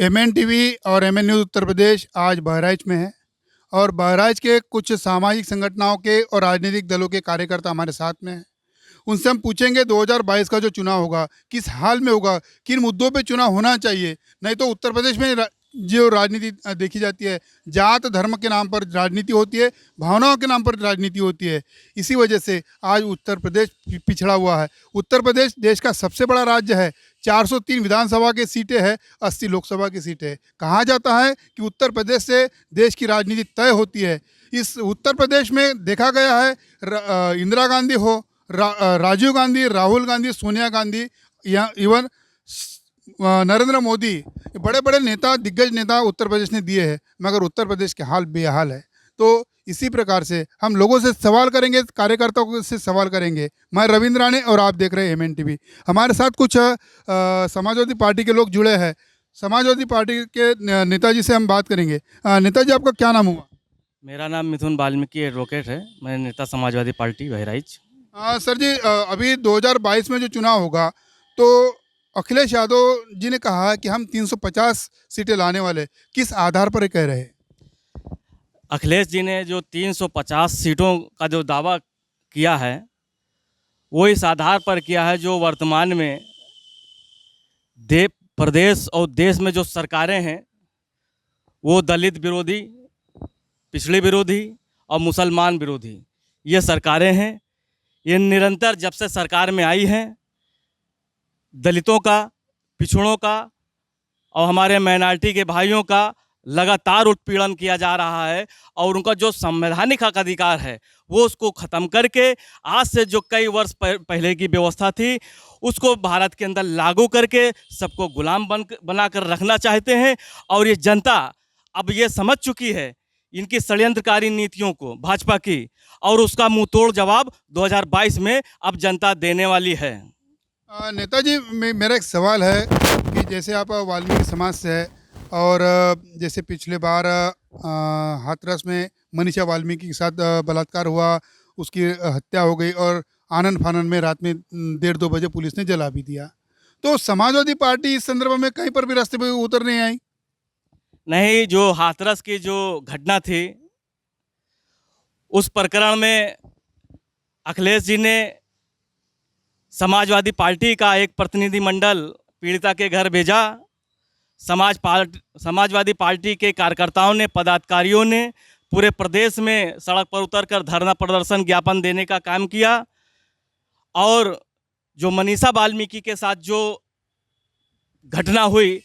MN TV और MN news Uttar Pradesh आज बहराइच में है और बहराइच के कुछ सामाजिक संगठनों के और राजनीतिक दलों के कार्यकर्ता हमारे साथ में हैं। उनसे हम पूछेंगे 2022 का जो चुनाव होगा किस हाल में होगा, किन मुद्दों पे चुनाव होना चाहिए। नहीं तो उत्तर प्रदेश में जो राजनीति देखी जाती है, जात धर्म के नाम पर राजनीति होती है, भावनाओं के नाम पर राजनीति होती है। इसी वजह से आज उत्तर प्रदेश पिछड़ा हुआ है। उत्तर प्रदेश देश का सबसे बड़ा राज्य है। 403 विधानसभा की सीटें हैं, 80 लोकसभा की सीटें हैं। कहा जाता है कि उत्तर प्रदेश से देश की राजनीति तय होती है। इस उत्तर प्रदेश में देखा गया है, इंदिरा गांधी हो, राजीव गांधी, राहुल गांधी, सोनिया गांधी, या इवन नरेंद्र मोदी, बड़े बड़े नेता, दिग्गज नेता उत्तर प्रदेश ने दिए हैं, मगर उत्तर प्रदेश के हाल बेहाल है। तो इसी प्रकार से हम लोगों से सवाल करेंगे, कार्यकर्ताओं से सवाल करेंगे। मैं रविंद्र राणे और आप देख रहे हैं एमएन टीवी। हमारे साथ कुछ समाजवादी पार्टी के लोग जुड़े हैं। समाजवादी पार्टी के नेताजी से हम बात करेंगे। नेताजी, आपका क्या नाम हुआ? मेरा नाम मिथुन वाल्मीकि एडवोकेट है। मैं नेता समाजवादी पार्टी बहराइच। सर जी, अभी 2022 में जो चुनाव होगा तो अखिलेश यादव जी ने कहा है कि हम 350 सीटें लाने वाले, किस आधार पर ये कह रहे हैं? अखिलेश जी ने जो 350 सीटों का जो दावा किया है वो इस आधार पर किया है जो वर्तमान में प्रदेश और देश में जो सरकारें हैं वो दलित विरोधी, पिछड़े विरोधी और मुसलमान विरोधी ये सरकारें हैं। ये निरंतर जब से सरकार में आई हैं दलितों का, पिछड़ों का और हमारे माइनॉरिटी के भाइयों का लगातार उत्पीड़न किया जा रहा है और उनका जो संवैधानिक हक अधिकार है वो उसको ख़त्म करके आज से जो कई वर्ष पहले की व्यवस्था थी उसको भारत के अंदर लागू करके सबको गुलाम बनाकर रखना चाहते हैं। और ये जनता अब ये समझ चुकी है इनकी षड्यंत्रकारी नीतियों को, भाजपा की, और उसका मुंह तोड़ जवाब 2022 में अब जनता देने वाली है। नेताजी, मेरा एक सवाल है कि जैसे आप वाल्मीकि समाज से है और जैसे पिछले बार हाथरस में मनीषा वाल्मीकि के साथ बलात्कार हुआ, उसकी हत्या हो गई और आनन फानन में रात में 1:30-2 बजे पुलिस ने जला भी दिया। तो समाजवादी पार्टी इस संदर्भ में कहीं पर भी रास्ते पे उतर नहीं आई? नहीं, जो हाथरस की जो घटना थी उस प्रकरण में अखिलेश जी ने समाजवादी पार्टी का एक प्रतिनिधिमंडल पीड़िता के घर भेजा। समाजवादी पार्टी के कार्यकर्ताओं ने, पदाधिकारियों ने पूरे प्रदेश में सड़क पर उतरकर धरना प्रदर्शन, ज्ञापन देने का काम किया। और जो मनीषा वाल्मीकि के साथ जो घटना हुई,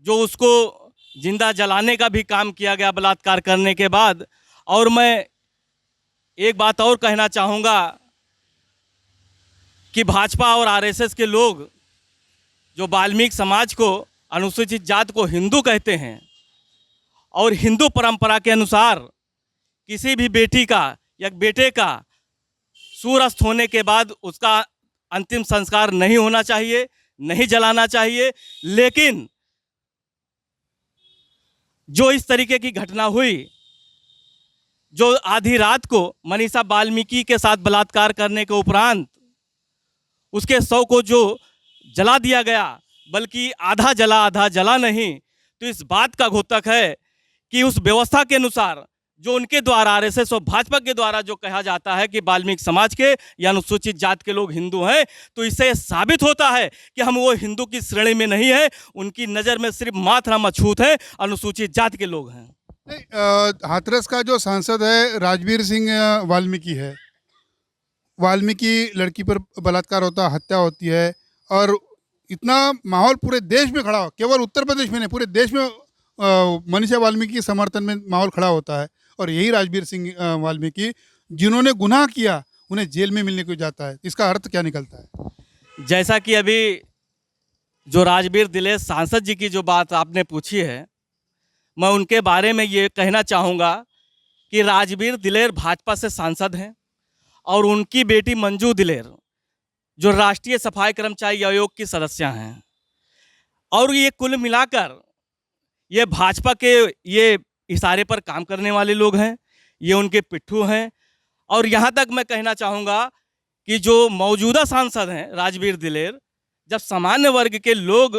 जो उसको जिंदा जलाने का भी काम किया गया बलात्कार करने के बाद। और मैं एक बात और कहना चाहूँगा कि भाजपा और आरएसएस के लोग जो वाल्मीकि समाज को, अनुसूचित जाति को हिंदू कहते हैं और हिंदू परंपरा के अनुसार किसी भी बेटी का या बेटे का सूर्यास्त होने के बाद उसका अंतिम संस्कार नहीं होना चाहिए, नहीं जलाना चाहिए। लेकिन जो इस तरीके की घटना हुई, जो आधी रात को मनीषा वाल्मीकि के साथ बलात्कार करने के उपरांत उसके शव को जो जला दिया गया, बल्कि आधा जला नहीं, तो इस बात का घोतक है कि उस व्यवस्था के अनुसार जो उनके द्वारा, आरएसएस और भाजपा के द्वारा जो कहा जाता है कि वाल्मीकि समाज के या अनुसूचित जाति के लोग हिंदू हैं, तो इससे साबित होता है कि हम वो हिंदू की श्रेणी में नहीं है। उनकी नज़र में सिर्फ मात्र हम अछूत हैं, अनुसूचित जाति के लोग हैं। नहीं, हाथरस का जो सांसद है राजवीर सिंह वाल्मीकि है। वाल्मीकि लड़की पर बलात्कार होता, हत्या होती है और इतना माहौल पूरे देश में खड़ा हो, केवल उत्तर प्रदेश में नहीं पूरे देश में मनीषा वाल्मीकि के समर्थन में माहौल खड़ा होता है। और यही राजवीर सिंह वाल्मीकि जिन्होंने गुनाह किया उन्हें जेल में मिलने को जाता है। इसका अर्थ क्या निकलता है? जैसा कि अभी जो राजवीर दिलेर सांसद जी की जो बात आपने पूछी है, मैं उनके बारे में ये कहना चाहूँगा कि राजवीर दिलेर भाजपा से सांसद हैं और उनकी बेटी मंजू दिलेर जो राष्ट्रीय सफाई कर्मचारी आयोग की सदस्य हैं। और ये कुल मिलाकर ये भाजपा के ये इशारे पर काम करने वाले लोग हैं, ये उनके पिट्ठू हैं। और यहाँ तक मैं कहना चाहूँगा कि जो मौजूदा सांसद हैं राजवीर दिलेर, जब सामान्य वर्ग के लोग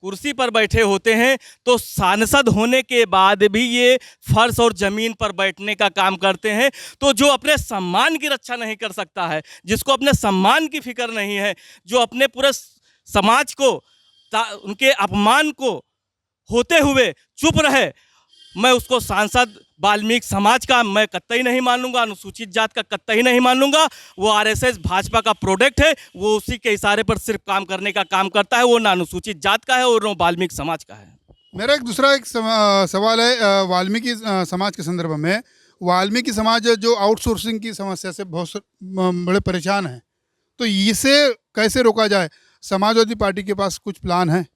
कुर्सी पर बैठे होते हैं तो सांसद होने के बाद भी ये फर्श और ज़मीन पर बैठने का काम करते हैं। तो जो अपने सम्मान की रक्षा नहीं कर सकता है, जिसको अपने सम्मान की फिक्र नहीं है, जो अपने पूरे समाज को उनके अपमान को होते हुए चुप रहे, मैं उसको सांसद वाल्मीकि समाज का मैं कतई नहीं मानूंगा, अनुसूचित जात का कतई नहीं मानूंगा। वो आरएसएस भाजपा का प्रोडक्ट है, वो उसी के इशारे पर सिर्फ काम करने का काम करता है। वो ना अनुसूचित जात का है और ना वाल्मीकि समाज का है। मेरा एक दूसरा सवाल है वाल्मीकि समाज के संदर्भ में। वाल्मीकि समाज जो आउटसोर्सिंग की समस्या से बहुत बड़े परेशान हैं, तो इसे कैसे रोका जाए? समाजवादी पार्टी के पास कुछ प्लान है?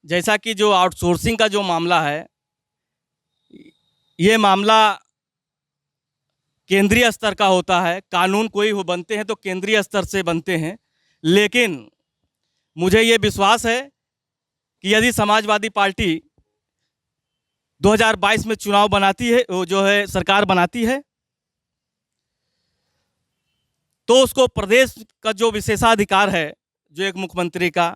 जैसा कि जो आउटसोर्सिंग का जो मामला है, ये मामला केंद्रीय स्तर का होता है। कानून कोई हो बनते हैं तो केंद्रीय स्तर से बनते हैं, लेकिन मुझे ये विश्वास है कि यदि समाजवादी पार्टी 2022 में चुनाव बनाती है, वो जो है सरकार बनाती है, तो उसको प्रदेश का जो विशेषाधिकार है, जो एक मुख्यमंत्री का,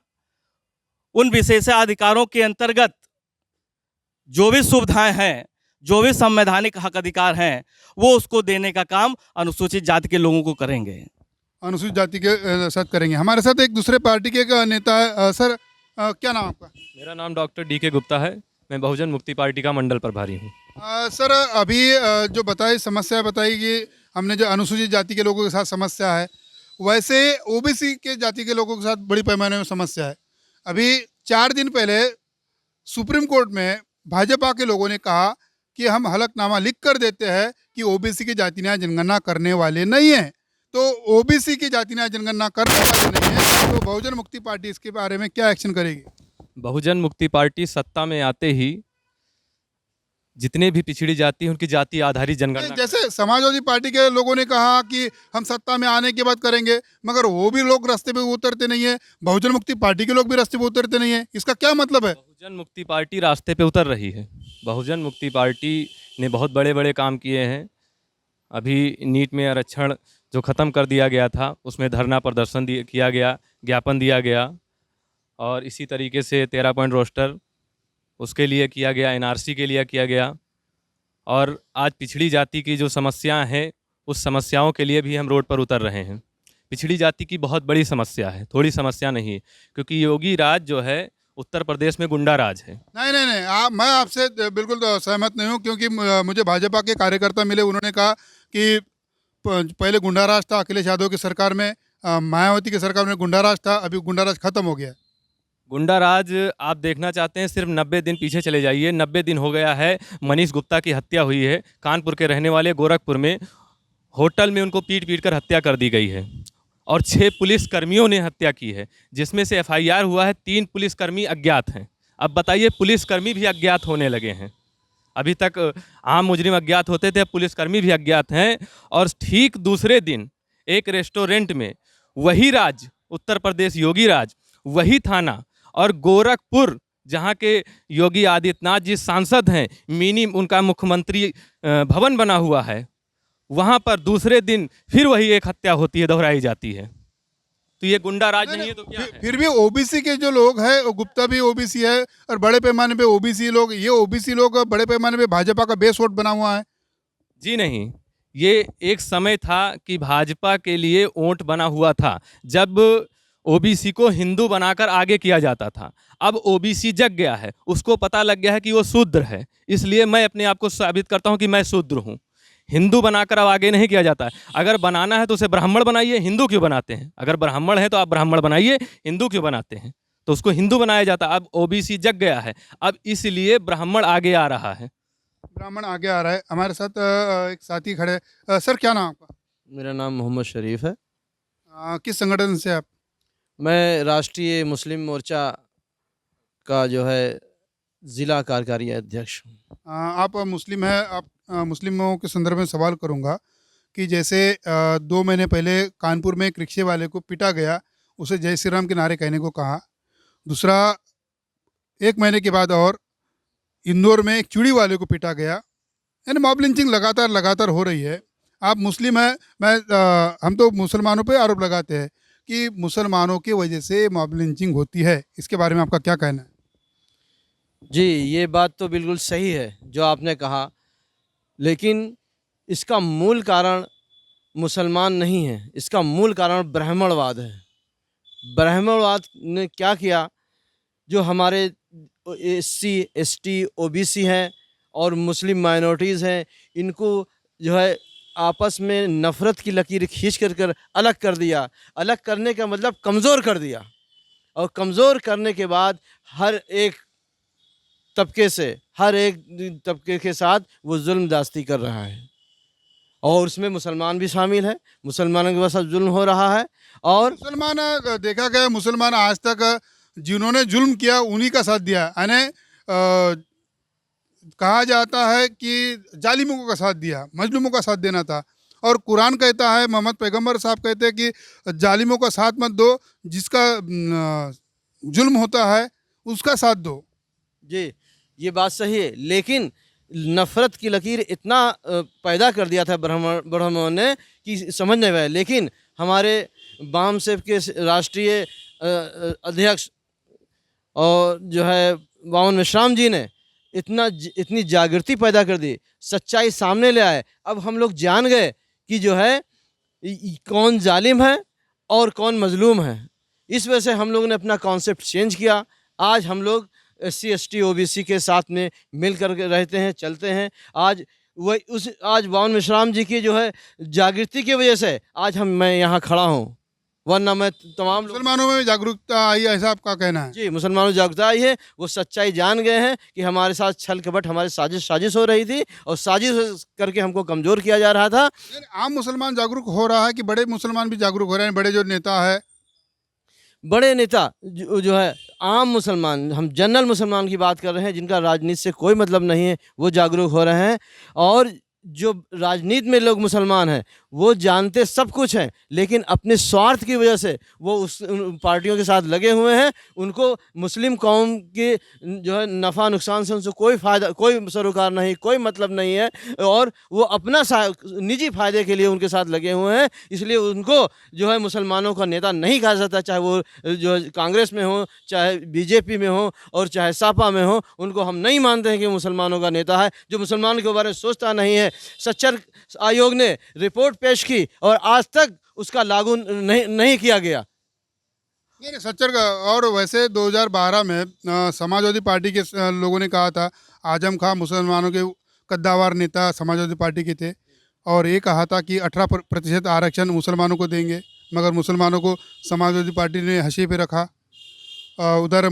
उन विशेषाधिकारों के अंतर्गत जो भी सुविधाएं हैं, जो भी संवैधानिक हक अधिकार हैं, वो उसको देने का काम अनुसूचित जाति के लोगों को करेंगे। अनुसूचित जाति के साथ करेंगे। हमारे साथ एक दूसरे पार्टी के एक नेता है। सर, क्या नाम आपका? मेरा नाम डॉक्टर डी के गुप्ता है। मैं बहुजन मुक्ति पार्टी का मंडल प्रभारी हूँ। सर, अभी जो समस्या बताई कि हमने जो अनुसूचित जाति के लोगों के साथ समस्या है, वैसे ओबीसी के जाति के लोगों के साथ बड़ी पैमाने में समस्या है। अभी 4 दिन पहले सुप्रीम कोर्ट में भाजपा के लोगों ने कहा कि हम हलफनामा लिख कर देते हैं कि ओबीसी की जाति न्याय जनगणना करने वाले नहीं हैं। तो ओबीसी की जाति न्याय जनगणना करने वाले नहीं है, तो बहुजन मुक्ति पार्टी इसके बारे में क्या एक्शन करेगी? बहुजन मुक्ति पार्टी सत्ता में आते ही जितने भी पिछड़ी जाति हैं उनकी जाति आधारित जनगणना। जैसे समाजवादी पार्टी के लोगों ने कहा कि हम सत्ता में आने के बाद करेंगे, मगर वो भी लोग रास्ते पे उतरते नहीं है। बहुजन मुक्ति पार्टी के लोग भी रास्ते पे उतरते नहीं है। इसका क्या मतलब है? बहुजन मुक्ति पार्टी रास्ते पे उतर रही है। बहुजन मुक्ति पार्टी ने बहुत बड़े बड़े काम किए हैं। अभी नीट में आरक्षण जो ख़त्म कर दिया गया था, उसमें धरना प्रदर्शन किया गया, ज्ञापन दिया गया, और इसी तरीके से 13 पॉइंट रोस्टर उसके लिए किया गया, एनआरसी के लिए किया गया। और आज पिछड़ी जाति की जो समस्याएं हैं, उस समस्याओं के लिए भी हम रोड पर उतर रहे हैं। पिछड़ी जाति की बहुत बड़ी समस्या है, थोड़ी समस्या नहीं है, क्योंकि योगी राज जो है उत्तर प्रदेश में गुंडा राज है। नहीं, मैं आपसे बिल्कुल सहमत नहीं हूँ, क्योंकि मुझे भाजपा के कार्यकर्ता मिले, उन्होंने कहा कि पहले गुंडा राज था अखिलेश यादव की सरकार में, मायावती की सरकार में गुंडा राज था, अभी गुंडा राज खत्म हो गया। गुंडा राज आप देखना चाहते हैं, सिर्फ 90 दिन पीछे चले जाइए। 90 दिन हो गया है मनीष गुप्ता की हत्या हुई है। कानपुर के रहने वाले गोरखपुर में होटल में उनको पीट कर हत्या कर दी गई है, और 6 पुलिसकर्मियों ने हत्या की है, जिसमें से एफआईआर हुआ है। 3 पुलिसकर्मी अज्ञात हैं। अब बताइए, पुलिसकर्मी भी अज्ञात होने लगे हैं। अभी तक आम मुजरिम अज्ञात होते थे, अब पुलिसकर्मी भी अज्ञात हैं। और ठीक दूसरे दिन एक रेस्टोरेंट में वही राज, उत्तर प्रदेश योगी राज, वही थाना और गोरखपुर जहाँ के योगी आदित्यनाथ जी सांसद हैं, मिनी उनका मुख्यमंत्री भवन बना हुआ है, वहाँ पर दूसरे दिन फिर वही एक हत्या होती है, दोहराई जाती है। तो ये गुंडा राज नहीं है तो क्या है? फिर भी ओबीसी के जो लोग हैं, वो गुप्ता भी ओबीसी है, और बड़े पैमाने पे ओबीसी लोग, ये ओबीसी लोग बड़े पैमाने पे भाजपा का बेस वोट बना हुआ है। जी नहीं, ये एक समय था कि भाजपा के लिए वोट बना हुआ था, जब ओबीसी को हिंदू बनाकर आगे किया जाता था। अब ओबीसी जग गया है, उसको पता लग गया है कि वो शूद्र है, इसलिए मैं अपने आप को साबित करता हूँ कि मैं शूद्र हूँ। हिंदू बनाकर अब आगे नहीं किया जाता है। अगर बनाना है तो उसे ब्राह्मण बनाइए, हिंदू क्यों बनाते हैं? अगर ब्राह्मण है तो आप ब्राह्मण बनाइए, हिंदू क्यों बनाते हैं? तो उसको हिंदू बनाया जाता है। अब ओबीसी जग गया है, अब इसलिए ब्राह्मण आगे आ रहा है। ब्राह्मण आगे आ रहा है। हमारे साथ एक साथी खड़े। सर, क्या नाम आपका? मेरा नाम मोहम्मद शरीफ है। किस संगठन से आप? मैं राष्ट्रीय मुस्लिम मोर्चा का जो है ज़िला कार्यकारी अध्यक्ष हूँ। आप मुस्लिम हैं। आप मुस्लिमों के संदर्भ में सवाल करूंगा कि जैसे 2 महीने पहले कानपुर में एक रिक्शे वाले को पीटा गया, उसे जय श्री राम के नारे कहने को कहा। दूसरा, 1 महीने के बाद और इंदौर में एक चूड़ी वाले को पीटा गया। यानी मॉब लिंचिंग लगातार हो रही है। आप मुस्लिम हैं, हम तो मुसलमानों पे आरोप लगाते हैं कि मुसलमानों की वजह से मॉब लिंचिंग होती है। इसके बारे में आपका क्या कहना है? जी, ये बात तो बिल्कुल सही है जो आपने कहा, लेकिन इसका मूल कारण मुसलमान नहीं है, इसका मूल कारण ब्राह्मणवाद है। ब्राह्मणवाद ने क्या किया, जो हमारे एससी, एसटी, ओबीसी हैं और मुस्लिम माइनॉरिटीज़ हैं, इनको जो है आपस में नफ़रत की लकीर खींच कर अलग कर दिया। अलग करने का मतलब कमज़ोर कर दिया, और कमज़ोर करने के बाद हर एक तबके से, हर एक तबके के साथ वो जुल्म दास्ती कर रहा है, और उसमें मुसलमान भी शामिल है। मुसलमानों के साथ जुल्म हो रहा है। और मुसलमान देखा गया मुसलमान आज तक जिन्होंने जुल्म किया उन्हीं का साथ दिया, यानी कहा जाता है कि जालिमों का साथ दिया, मजलूमों का साथ देना था। और कुरान कहता है, मोहम्मद पैगंबर साहब कहते हैं कि जालिमों का साथ मत दो, जिसका जुल्म होता है उसका साथ दो। जी, ये बात सही है, लेकिन नफ़रत की लकीर इतना पैदा कर दिया था ब्राह्मणों ने कि समझ नहीं पाए। लेकिन हमारे बाम सेव के राष्ट्रीय अध्यक्ष और जो है बावन विश्राम जी ने इतनी जागृति पैदा कर दी, सच्चाई सामने ले आए। अब हम लोग जान गए कि जो है कौन जालिम है और कौन मजलूम है। इस वजह से हम लोगों ने अपना कॉन्सेप्ट चेंज किया। आज हम लोग एससी, एसटी, ओबीसी के साथ में मिल कर के रहते हैं, चलते हैं। आज बावन विश्राम जी की जो है जागृति की वजह से आज मैं यहाँ खड़ा हूँ, वरना मैं तमाम लोग। मुसलमानों में जागरूकता आई, ऐसा आपका कहना है? जी, मुसलमानों में जागरूकता आई है। वो सच्चाई जान गए हैं कि हमारे साथ छल कपट, हमारी साजिश हो रही थी, और साजिश करके हमको कमज़ोर किया जा रहा था। आम मुसलमान जागरूक हो रहा है कि बड़े मुसलमान भी जागरूक हो रहे हैं? बड़े जो नेता है, बड़े नेता जो है, आम मुसलमान, हम जनरल मुसलमान की बात कर रहे हैं, जिनका राजनीति से कोई मतलब नहीं है, वो जागरूक हो रहे हैं। और जो राजनीति में लोग मुसलमान हैं, वो जानते सब कुछ हैं, लेकिन अपने स्वार्थ की वजह से वो उन पार्टियों के साथ लगे हुए हैं। उनको मुस्लिम कौम के जो है नफ़ा नुकसान से उनसे कोई फ़ायदा, कोई सरोकार नहीं, कोई मतलब नहीं है, और वो अपना निजी फ़ायदे के लिए उनके साथ लगे हुए हैं। इसलिए उनको जो है मुसलमानों का नेता नहीं कहा जाता, चाहे वो जो है कांग्रेस में हो, चाहे बीजेपी में हो, और चाहे सपा में हो। उनको हम नहीं मानते हैं कि मुसलमानों का नेता है। जो मुसलमान के बारे में सोचता नहीं है। सच्चर आयोग ने रिपोर्ट पेश की और आज तक उसका लागू नहीं किया गया। नहीं सच्चर का। और वैसे 2012 में समाजवादी पार्टी के लोगों ने कहा था, आजम खां मुसलमानों के कद्दावर नेता समाजवादी पार्टी के थे, और ये कहा था कि 18% आरक्षण मुसलमानों को देंगे, मगर मुसलमानों को समाजवादी पार्टी ने हंसी पे रखा। उधर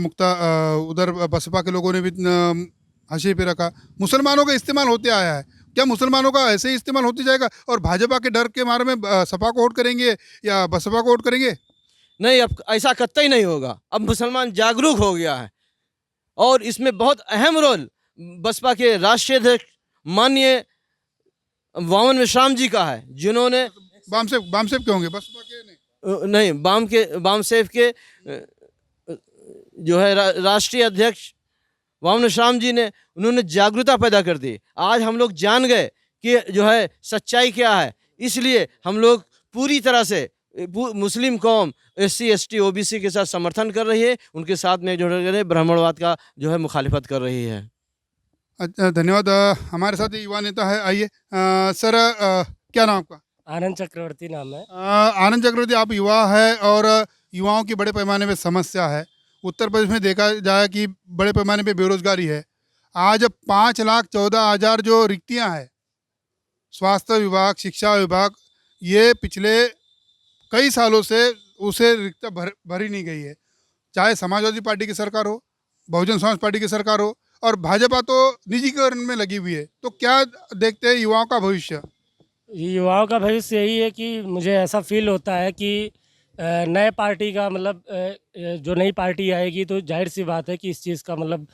बसपा के लोगों ने भी हंसी पे रखा। मुसलमानों का इस्तेमाल होते आया है। क्या मुसलमानों का ऐसे ही इस्तेमाल होते जाएगा और भाजपा के डर के मारे में सपा को वोट करेंगे या बसपा को वोट करेंगे? नहीं, अब ऐसा कतई नहीं होगा। अब मुसलमान जागरूक हो गया है, और इसमें बहुत अहम रोल बसपा के राष्ट्रीय अध्यक्ष माननीय बावन विश्राम जी का है, जिन्होंने बामसेव के होंगे, बसपा के नहीं, बाम सेव के जो है राष्ट्रीय अध्यक्ष बावन विश्राम जी ने, उन्होंने जागरूकता पैदा कर दी। आज हम लोग जान गए कि जो है सच्चाई क्या है। इसलिए हम लोग पूरी तरह से मुस्लिम कौम एससी, एसटी, ओबीसी के साथ समर्थन कर रही है, उनके साथ में जुड़ कर ब्राह्मणवाद का जो है मुखालिफत कर रही है। अच्छा, धन्यवाद। हमारे साथ ये युवा नेता है, आइए। सर, क्या नाम आपका? आनंद चक्रवर्ती नाम है। आनंद चक्रवर्ती, आप युवा है और युवाओं की बड़े पैमाने पे समस्या है। उत्तर प्रदेश में देखा जाए कि बड़े पैमाने पे बेरोजगारी है। आज 5,14,000 जो रिक्तियां हैं, स्वास्थ्य विभाग, शिक्षा विभाग, ये पिछले कई सालों से उसे रिक्तियाँ भरी नहीं गई है। चाहे समाजवादी पार्टी की सरकार हो, बहुजन समाज पार्टी की सरकार हो, और भाजपा तो निजीकरण में लगी हुई है। तो क्या देखते हैं युवाओं का भविष्य? युवाओं का भविष्य यही है कि मुझे ऐसा फील होता है कि नए पार्टी का मतलब जो नई पार्टी आएगी तो जाहिर सी बात है कि इस चीज़ का मतलब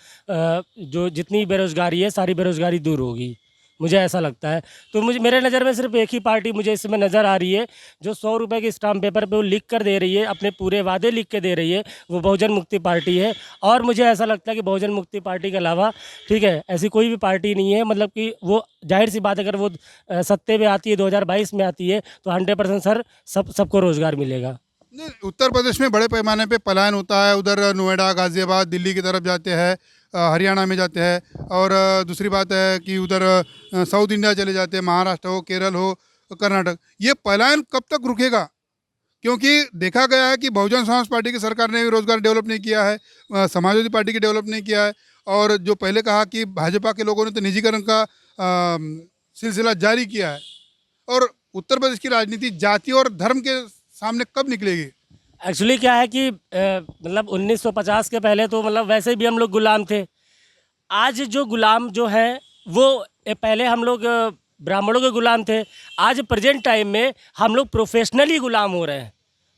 जो जितनी बेरोज़गारी है सारी बेरोज़गारी दूर होगी, मुझे ऐसा लगता है। तो मेरे नज़र में सिर्फ एक ही पार्टी मुझे इस समय नज़र आ रही है जो 100 रुपये के स्टाम्प पेपर पे वो लिख कर दे रही है, अपने पूरे वादे लिख के दे रही है, वो बहुजन मुक्ति पार्टी है। और मुझे ऐसा लगता है कि बहुजन मुक्ति पार्टी के अलावा, ठीक है, ऐसी कोई भी पार्टी नहीं है, मतलब कि वो जाहिर सी बात है, अगर वो सत्ते में आती है, 2022 में आती है, तो 100% सर सबको रोज़गार मिलेगा। नहीं, उत्तर प्रदेश में बड़े पैमाने पे पलायन होता है। उधर नोएडा, गाज़ियाबाद, दिल्ली की तरफ जाते हैं, हरियाणा में जाते हैं, और दूसरी बात है कि उधर साउथ इंडिया चले जाते हैं, महाराष्ट्र हो, केरल हो, कर्नाटक। ये पलायन कब तक रुकेगा? क्योंकि देखा गया है कि बहुजन समाज पार्टी की सरकार ने भी रोजगार डेवलप नहीं किया है, समाजवादी पार्टी की डेवलप नहीं किया है, और जो पहले कहा कि भाजपा के लोगों ने तो निजीकरण का सिलसिला जारी किया है। और उत्तर प्रदेश की राजनीति जाति और धर्म के सामने कब निकलेगी? एक्चुअली क्या है कि मतलब 1950 के पहले तो मतलब वैसे भी हम लोग गुलाम थे। आज जो गुलाम जो है वो पहले हम लोग ब्राह्मणों के गुलाम थे। आज प्रेजेंट टाइम में हम लोग प्रोफेशनली गुलाम हो रहे हैं।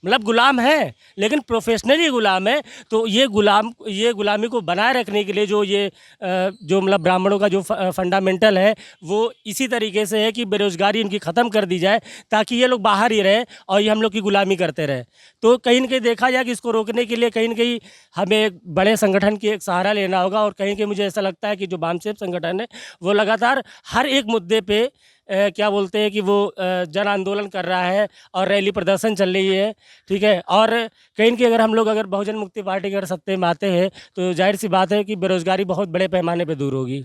मतलब गुलाम है लेकिन प्रोफेशनली गुलाम है। तो ये गुलामी को बनाए रखने के लिए जो मतलब ब्राह्मणों का जो फंडामेंटल है वो इसी तरीके से है कि बेरोज़गारी इनकी ख़त्म कर दी जाए ताकि ये लोग बाहर ही रहें और ये हम लोग की गुलामी करते रहें। तो कहीं न कहीं देखा जाए कि इसको रोकने के लिए कहीं न कहीं हमें एक बड़े संगठन की एक सहारा लेना होगा। और कहीं मुझे ऐसा लगता है कि जो वामसेफ संगठन है वो लगातार हर एक मुद्दे पे क्या बोलते हैं कि वो जन आंदोलन कर रहा है और रैली प्रदर्शन चल रही है, ठीक है। और कहीं न कहीं अगर बहुजन मुक्ति पार्टी अगर सत्ते में आते हैं तो जाहिर सी बात है कि बेरोज़गारी बहुत बड़े पैमाने पे दूर होगी।